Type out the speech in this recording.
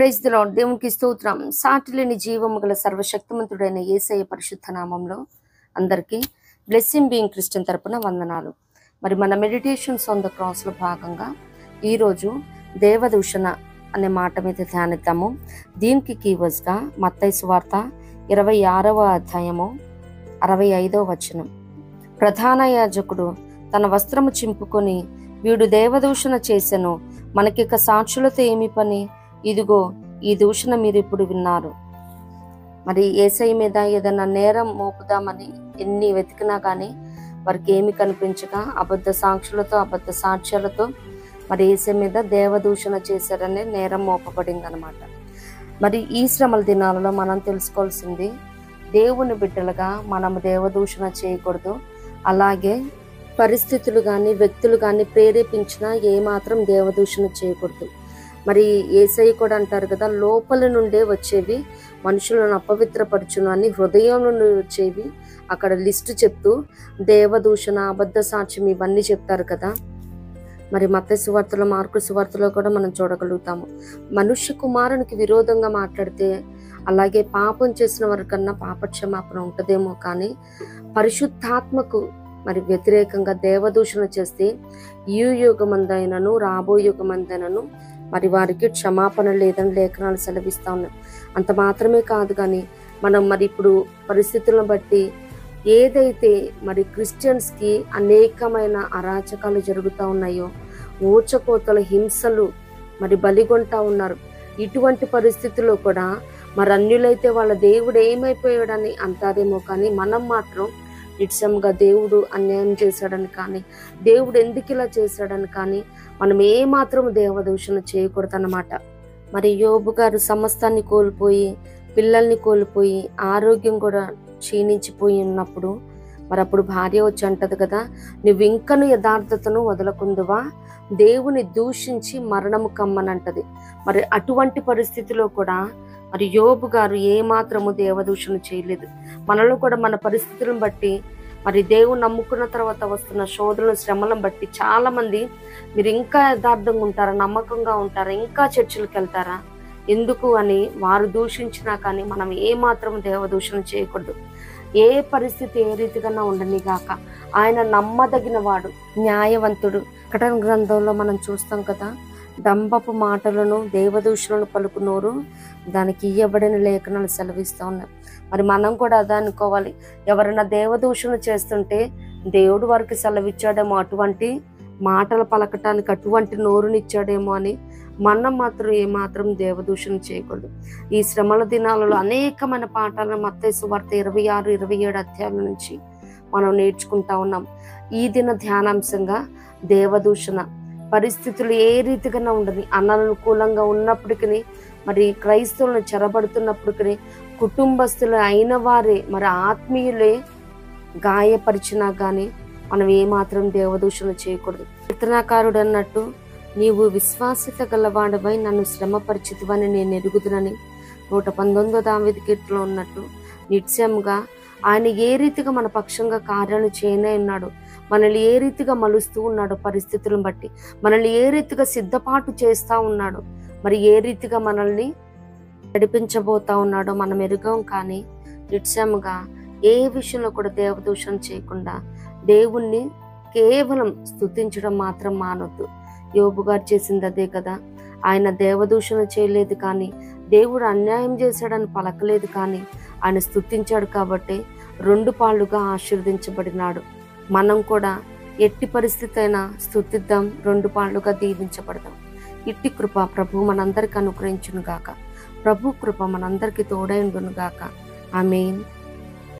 Praise the lord. దేవునికి స్తోత్రం. సాటిలేని జీవము గల సర్వశక్తిమంతుడైన యేసయ్య పరిశుద్ధ నామంలో అందరికీ బ్లెస్సింగ్ బీయింగ్ క్రిస్టియన్ తరపున వందనాలు. మరి మన మెడిటేషన్స్ ఆన్ ద క్రాస్లో భాగంగా ఈరోజు దేవదూషణ అనే మాట మీద ధ్యానిద్దాము. దీనికి కీవర్డ్స్గా మత్తయి సువార్త 26వ అధ్యాయము 65వ వచనం. ప్రధాన యాజకుడు తన వస్త్రము చింపుకొని, వీడు దేవదూషణ చేసెను, మనకిక సాక్షులతో ఏమి పని? ఇదిగో ఈ దూషణ మీరు ఇప్పుడు విన్నారు. మరి యేసయ్య మీద ఏదైనా నేరం మోపుదామని ఎన్ని వెతికినా కానీ వారికి ఏమి కనిపించక అబద్ధ సాక్షులతో అబద్ధ సాక్ష్యాలతో మరి యేసయ్య మీద దేవదూషణ చేశారనే నేరం మోపబడింది అనమాట. మరి ఈ శ్రమల దినాలలో మనం తెలుసుకోవాల్సింది, దేవుని బిడ్డలుగా మనము దేవదూషణ చేయకూడదు. అలాగే పరిస్థితులు కానీ వ్యక్తులు కానీ ప్రేరేపించినా ఏమాత్రం దేవదూషణ చేయకూడదు. మరి యేసయ్య కూడా అంటారు కదా, లోపల నుండే వచ్చేవి మనుషులను అపవిత్రపరచును అని, హృదయం నుండి వచ్చేవి అక్కడ లిస్టు చెప్తూ దేవదూషణ, అబద్ధ సాక్ష్యం ఇవన్నీ చెప్తారు కదా. మరి మత్తయి సువార్తలో, మార్కు సువార్తలో కూడా మనం చూడగలుగుతాము. మనుష్య కుమారునికి విరోధంగా మాట్లాడితే అలాగే పాపం చేసిన వారికన్నా పాపక్షమాపణ ఉంటుందేమో, కానీ పరిశుద్ధాత్మకు మరి వ్యతిరేకంగా దేవదూషణ చేస్తే ఈ యుగమందైనను రాబో యుగమందైనను మరి వారికి క్షమాపణ లేదని లేఖనాలు సెలవిస్తా ఉన్నాయి. అంత మాత్రమే కాదు, కానీ మనం మరి ఇప్పుడు పరిస్థితులను బట్టి ఏదైతే మరి క్రిస్టియన్స్కి అనేకమైన అరాచకాలు జరుగుతూ ఉన్నాయో, ఊచకోతల హింసలు మరి బలిగొంటా ఉన్నారు. ఇటువంటి పరిస్థితుల్లో కూడా మరి అన్యులైతే వాళ్ళ దేవుడు ఏమైపోయాడని అంటారేమో, కానీ మనం మాత్రం నిత్యంగా దేవుడు అన్యాయం చేశాడని కానీ, దేవుడు ఎందుకు ఇలా చేశాడని కానీ మనం ఏమాత్రం దేవదూషణ చేయకూడదు అన్నమాట. మరి యోబు గారు సమస్తాన్ని కోల్పోయి, పిల్లల్ని కోల్పోయి, ఆరోగ్యం కూడా క్షీణించిపోయి ఉన్నప్పుడు మరి అప్పుడు భార్య వచ్చి అంటది కదా, నువ్వు ఇంకను యథార్థతను వదలకుందువా, దేవుని దూషించి మరణము కమ్మనంటది. మరి అటువంటి పరిస్థితిలో కూడా మరి యోబు గారు ఏమాత్రము దేవదూషణ చేయలేదు. మనలో కూడా మన పరిస్థితులను బట్టి మరి దేవుని నమ్ముకున్న తర్వాత వస్తున్న శోధనలు, శ్రమలను బట్టి చాలా మంది మీరు ఇంకా యథార్థంగా ఉంటారా, నమ్మకంగా ఉంటారా, ఇంకా చర్చిలకు వెళ్తారా, ఎందుకు అని వారు దూషించినా కానీ మనం ఏమాత్రం దేవదూషణ చేయకూడదు. ఏ పరిస్థితి ఏ రీతిగా ఉండని గాక, ఆయన నమ్మదగిన వాడు, న్యాయవంతుడు. ప్రకటన గ్రంథంలో మనం చూస్తాం కదా, డంబపు మాటలను దేవదూషణను పలుకునోరు దానికి ఇయ్యబడిన లేఖనాలు సెలవిస్తూ ఉన్నాయి. మరి మనం కూడా అదే అనుకోవాలి. ఎవరైనా దేవదూషణ చేస్తుంటే దేవుడు వారికి సెలవిచ్చాడేమో, అటువంటి మాటలు పలకటానికి అటువంటి నోరునిచ్చాడేమో అని మనం మాత్రం ఏమాత్రం దేవదూషణ చేయకూడదు. ఈ శ్రమల దినాలలో అనేకమైన పాఠాలను మత్తయి సువార్త 26, 27 అధ్యాయాల నుంచి మనం నేర్చుకుంటా ఉన్నాం. ఈ దిన ధ్యానాంశంగా దేవదూషణ పరిస్థితులు ఏ రీతిగా ఉండని, అననుకూలంగా ఉన్నప్పటికీ, మరి క్రైస్తవులను చెరబడుతున్నప్పటికీ, కుటుంబస్తులు అయిన వారే మరి ఆత్మీయులే గాయపరిచినా కానీ మనం ఏమాత్రం దేవదూషణ చేయకూడదు. కీర్తనాకారుడు అన్నట్టు, నీవు విశ్వాసిత గలవాడవై నన్ను శ్రమపరిచితివని నేను ఎరుగుదునని 119వ దావీదు కీర్తనలో ఉన్నట్టు నిత్యంగా ఆయన ఏ రీతిగా మన పక్షంగా కార్యాలు చేయనే ఉన్నాడు, మనల్ని ఏ రీతిగా మలుస్తూ ఉన్నాడు, పరిస్థితులను బట్టి మనల్ని ఏ రీతిగా సిద్ధపాటు చేస్తూ ఉన్నాడు, మరి ఏ రీతిగా మనల్ని నడిపించబోతా ఉన్నాడో మనం ఎరుగం. కానీ నిత్యముగా ఏ విషయంలో కూడా దేవదూషణ చేయకుండా దేవుణ్ణి కేవలం స్తుతించడం మాత్రం మానొద్దు. యోబు గారు చేసింది అదే కదా. ఆయన దేవదూషణ చేయలేదు, కానీ దేవుడు అన్యాయం చేశాడని పలకలేదు, కానీ ఆయన స్తుతించాడు కాబట్టి 2 పాళ్ళుగా ఆశీర్వదించబడినాడు. మనం కూడా ఎట్టి పరిస్థితి అయినా స్తుతిద్దాం, 2 పాళ్ళుగా దీవించబడదాం. ఇట్టి కృప ప్రభు మనందరికి అనుగ్రహించును గాక. ప్రభు కృప మనందరికి తోడైండును గాక. ఆమేన్.